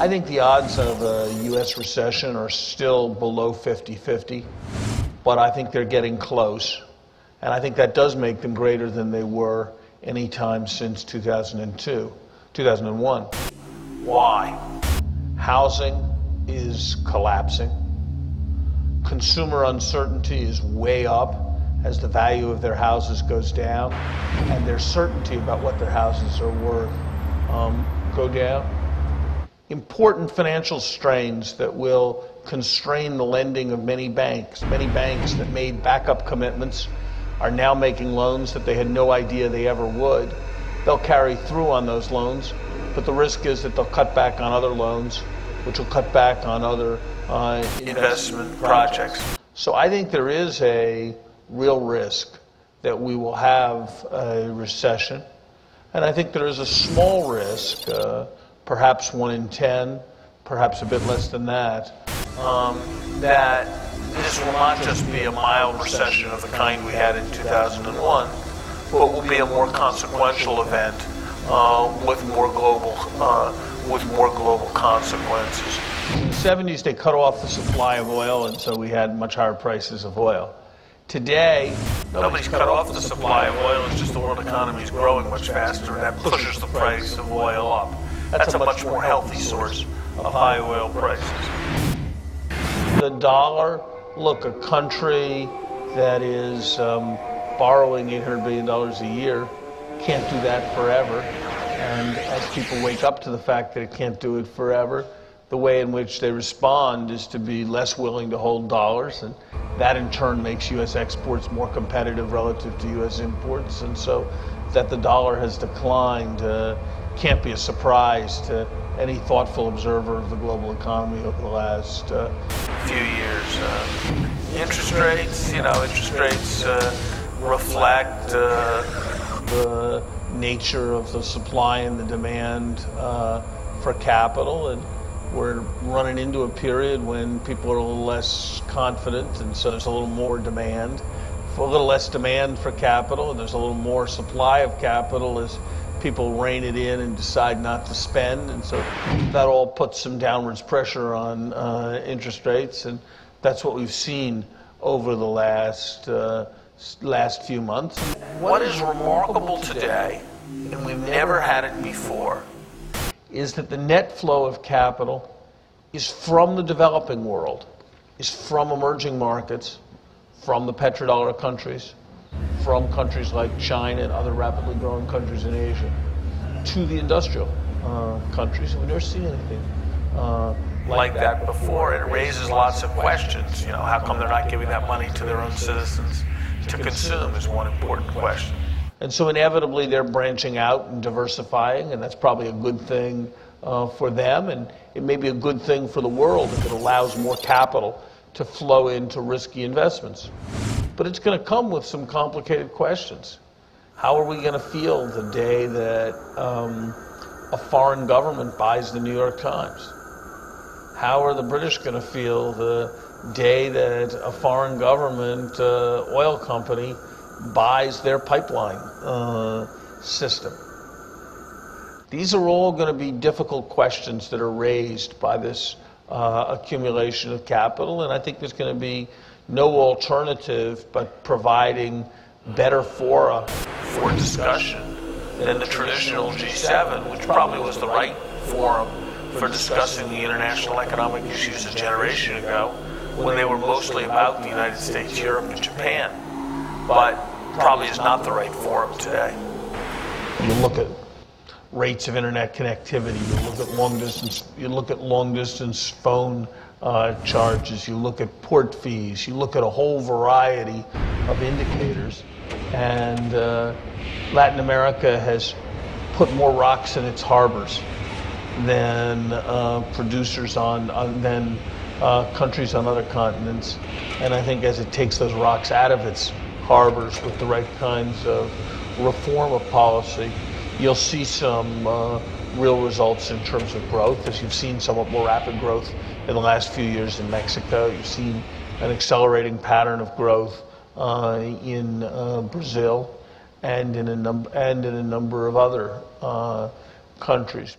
I think the odds of a U.S. recession are still below 50-50, but I think they're getting close. And I think that does make them greater than they were any time since 2001. Why? Housing is collapsing. Consumer uncertainty is way up as the value of their houses goes down, and their certainty about what their houses are worth go down. Important financial strains that will constrain the lending of many banks. Many banks that made backup commitments are now making loans that they had no idea they ever would. They'll carry through on those loans, but the risk is that they'll cut back on other loans, which will cut back on other investment projects. So I think there is a real risk that we will have a recession, and I think there is a small risk, perhaps 1 in 10, perhaps a bit less than that, that this will not just be a mild recession of the kind we had in 2001, but will be a more consequential event with more global consequences. In the 70s, they cut off the supply of oil, and so we had much higher prices of oil. Today, nobody's cut off the supply of oil. It's just the world economy is growing much faster, and that pushes the price of oil up. That's a much more healthy source of high oil prices. The dollar, look, a country that is borrowing $800 billion a year can't do that forever. And as people wake up to the fact that it can't do it forever, the way in which they respond is to be less willing to hold dollars, and that in turn makes U.S. exports more competitive relative to U.S. imports. And so that the dollar has declined can't be a surprise to any thoughtful observer of the global economy over the last few years. Interest rates reflect the nature of the supply and the demand for capital, and we're running into a period when people are a little less confident, and so there's a little more demand, a little less demand for capital, and there's a little more supply of capital as people rein it in and decide not to spend, and so that all puts some downwards pressure on interest rates, and that's what we've seen over the last few months. What is remarkable today, and we've never had it before, is that the net flow of capital is from the developing world, is from emerging markets, from the petrodollar countries, from countries like China and other rapidly growing countries in Asia, to the industrial countries. And we've never seen anything like that before. And it raises lots of questions. You know, how come they're not giving that money to their own citizens to consume is one important question. And so inevitably they're branching out and diversifying, and that's probably a good thing for them, and it may be a good thing for the world if it allows more capital to flow into risky investments. But it's going to come with some complicated questions. How are we going to feel the day that a foreign government buys the New York Times? How are the British going to feel the day that a foreign government oil company buys their pipeline system? These are all going to be difficult questions that are raised by this accumulation of capital, and I think there's going to be no alternative but providing better fora for discussion than the traditional G7, which probably was the right forum for discussing the international economic issues a generation ago, when they were mostly about the United States, Europe, and Japan, but probably is not the right forum today. You look at rates of internet connectivity, you look at long distance phone charges, you look at port fees, you look at a whole variety of indicators, and Latin America has put more rocks in its harbors than than countries on other continents. And I think as it takes those rocks out of its harbors with the right kinds of reform of policy, you'll see some real results in terms of growth, as you've seen somewhat more rapid growth in the last few years in Mexico. You've seen an accelerating pattern of growth in Brazil and in a number of other countries.